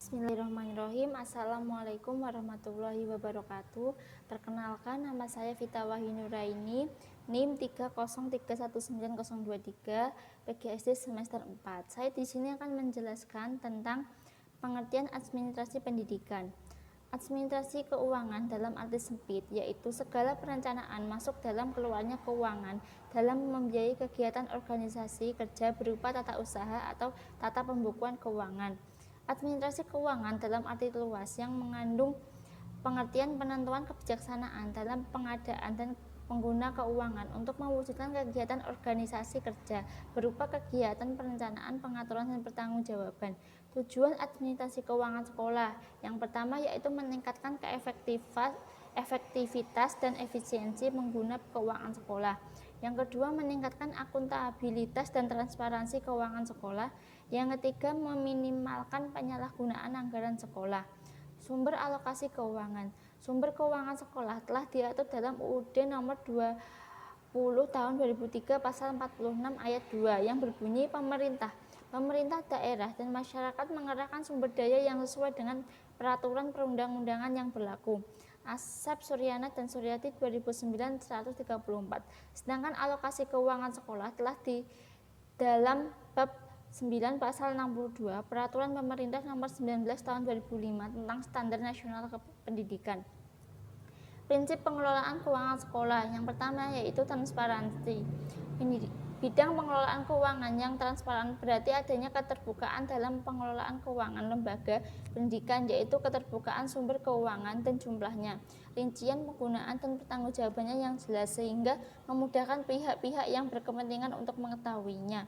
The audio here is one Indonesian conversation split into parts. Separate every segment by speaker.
Speaker 1: Bismillahirrahmanirrahim. Assalamualaikum warahmatullahi wabarakatuh. Perkenalkan, nama saya Vita Wahyu Nuraini, NIM 3031923, PGSD semester 4. Saya di sini akan menjelaskan tentang pengertian administrasi pendidikan. Administrasi keuangan dalam arti sempit, yaitu segala perencanaan masuk dalam keluarnya keuangan dalam membiayai kegiatan organisasi kerja berupa tata usaha atau tata pembukuan keuangan. Administrasi keuangan dalam arti luas yang mengandung pengertian penentuan kebijaksanaan dalam pengadaan dan pengguna keuangan untuk mewujudkan kegiatan organisasi kerja berupa kegiatan perencanaan, pengaturan, dan pertanggungjawaban. Tujuan administrasi keuangan sekolah yang pertama yaitu meningkatkan efektivitas dan efisiensi pengguna keuangan sekolah. Yang kedua, meningkatkan akuntabilitas dan transparansi keuangan sekolah. Yang ketiga, meminimalkan penyalahgunaan anggaran sekolah. Sumber alokasi keuangan. Sumber keuangan sekolah telah diatur dalam UUD nomor 20 tahun 2003 pasal 46 ayat 2 yang berbunyi pemerintah daerah dan masyarakat mengerahkan sumber daya yang sesuai dengan peraturan perundang-undangan yang berlaku. Asep Suryana dan Suryati 2009-134. Sedangkan alokasi keuangan sekolah telah di dalam bab 9 pasal 62 Peraturan Pemerintah nomor 19 tahun 2005 tentang Standar Nasional Pendidikan. Prinsip pengelolaan keuangan sekolah yang pertama yaitu transparansi. Bidang pengelolaan keuangan yang transparan berarti adanya keterbukaan dalam pengelolaan keuangan lembaga pendidikan, yaitu keterbukaan sumber keuangan dan jumlahnya, rincian penggunaan dan pertanggungjawabannya yang jelas sehingga memudahkan pihak-pihak yang berkepentingan untuk mengetahuinya.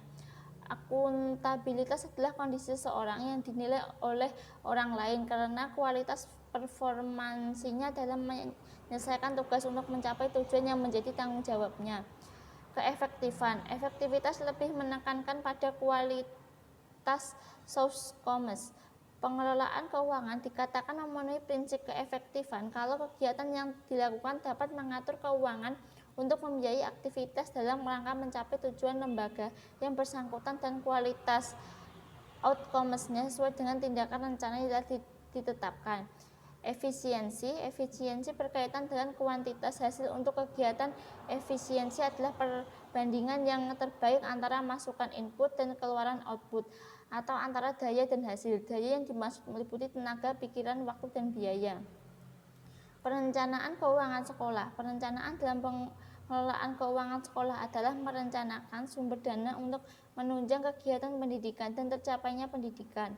Speaker 1: Akuntabilitas adalah kondisi seseorang yang dinilai oleh orang lain karena kualitas performansinya dalam menyelesaikan tugas untuk mencapai tujuan yang menjadi tanggung jawabnya. Keefektifan. Efektivitas lebih menekankan pada kualitas source-comes. Pengelolaan keuangan dikatakan memenuhi prinsip keefektifan kalau kegiatan yang dilakukan dapat mengatur keuangan untuk membiayai aktivitas dalam rangka mencapai tujuan lembaga yang bersangkutan dan kualitas outcomes-nya sesuai dengan tindakan rencana yang telah ditetapkan. Efisiensi berkaitan dengan kuantitas hasil untuk kegiatan. Efisiensi adalah perbandingan yang terbaik antara masukan input dan keluaran output, atau antara daya dan hasil. Daya yang dimaksud meliputi tenaga, pikiran, waktu, dan biaya. Perencanaan keuangan sekolah. Perencanaan dalam pengelolaan keuangan sekolah adalah merencanakan sumber dana untuk menunjang kegiatan pendidikan dan tercapainya pendidikan.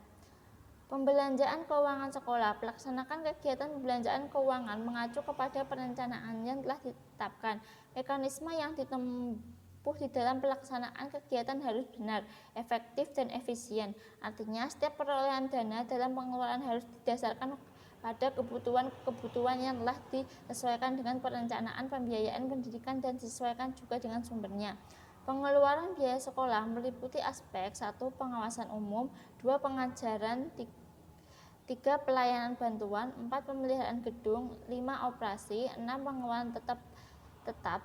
Speaker 1: Pembelanjaan keuangan sekolah. Pelaksanakan kegiatan pembelanjaan keuangan mengacu kepada perencanaan yang telah ditetapkan. Mekanisme yang ditempuh di dalam pelaksanaan kegiatan harus benar, efektif, dan efisien. Artinya, setiap perolehan dana dalam pengelolaan harus didasarkan pada kebutuhan yang telah disesuaikan dengan perencanaan pembiayaan pendidikan dan disesuaikan juga dengan sumbernya. Pengeluaran biaya sekolah meliputi aspek 1. Pengawasan umum, 2. Pengajaran, 3. Pelayanan bantuan, 4. Pemeliharaan gedung, 5. Operasi, 6. Pengeluaran tetap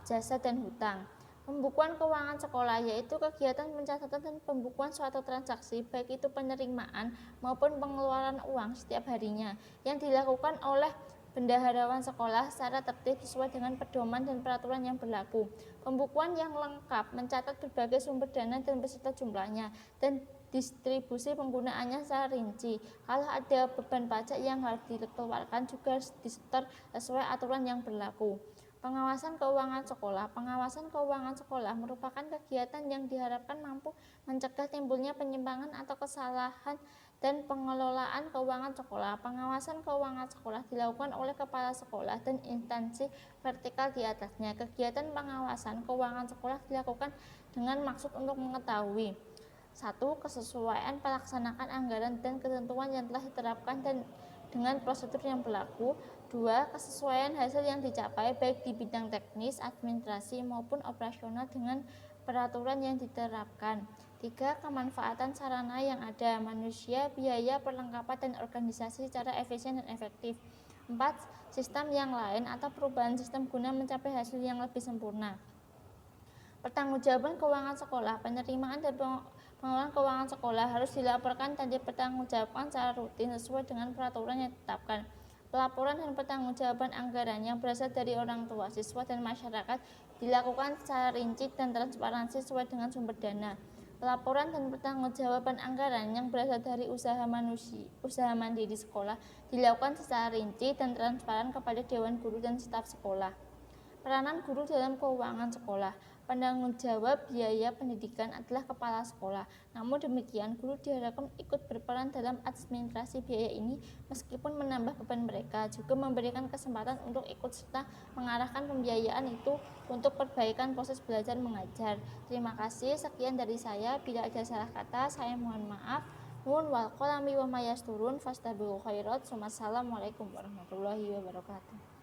Speaker 1: jasa dan hutang. Pembukuan keuangan sekolah yaitu kegiatan pencatatan dan pembukuan suatu transaksi baik itu penerimaan maupun pengeluaran uang setiap harinya yang dilakukan oleh bendaharawan sekolah secara tertib sesuai dengan pedoman dan peraturan yang berlaku. Pembukuan yang lengkap mencatat berbagai sumber dana dan beserta jumlahnya dan distribusi penggunaannya secara rinci. Kalau ada beban pajak yang harus dikeluarkan juga harus disetor sesuai aturan yang berlaku. Pengawasan keuangan sekolah. Pengawasan keuangan sekolah merupakan kegiatan yang diharapkan mampu mencegah timbulnya penyimpangan atau kesalahan dan pengelolaan keuangan sekolah. Pengawasan keuangan sekolah dilakukan oleh kepala sekolah dan instansi vertikal di atasnya. Kegiatan pengawasan keuangan sekolah dilakukan dengan maksud untuk mengetahui 1. Kesesuaian pelaksanaan anggaran dan ketentuan yang telah diterapkan dan dengan prosedur yang berlaku. 2. Kesesuaian hasil yang dicapai baik di bidang teknis, administrasi maupun operasional dengan peraturan yang diterapkan. 3. Kemanfaatan sarana yang ada, manusia, biaya, perlengkapan, dan organisasi secara efisien dan efektif. 4. Sistem yang lain atau perubahan sistem guna mencapai hasil yang lebih sempurna. Pertanggungjawaban keuangan sekolah. Penerimaan dan Pengelolaan keuangan sekolah harus dilaporkan dan dipertanggungjawabkan secara rutin sesuai dengan peraturan yang ditetapkan. Pelaporan dan pertanggungjawaban anggaran yang berasal dari orang tua, siswa, dan masyarakat dilakukan secara rinci dan transparansi sesuai dengan sumber dana. Pelaporan dan pertanggungjawaban anggaran yang berasal dari usaha mandiri sekolah dilakukan secara rinci dan transparan kepada Dewan Guru dan staf sekolah. Peranan guru dalam keuangan sekolah. Penanggung jawab biaya pendidikan adalah kepala sekolah. Namun demikian, guru diharapkan ikut berperan dalam administrasi biaya ini meskipun menambah beban mereka, juga memberikan kesempatan untuk ikut serta mengarahkan pembiayaan itu untuk perbaikan proses belajar mengajar. Terima kasih, sekian dari saya. Bila ada salah kata, saya mohon maaf. Nun wal qalami wa mayasturun fastabiqul khairat. Wassalamualaikum warahmatullahi wabarakatuh.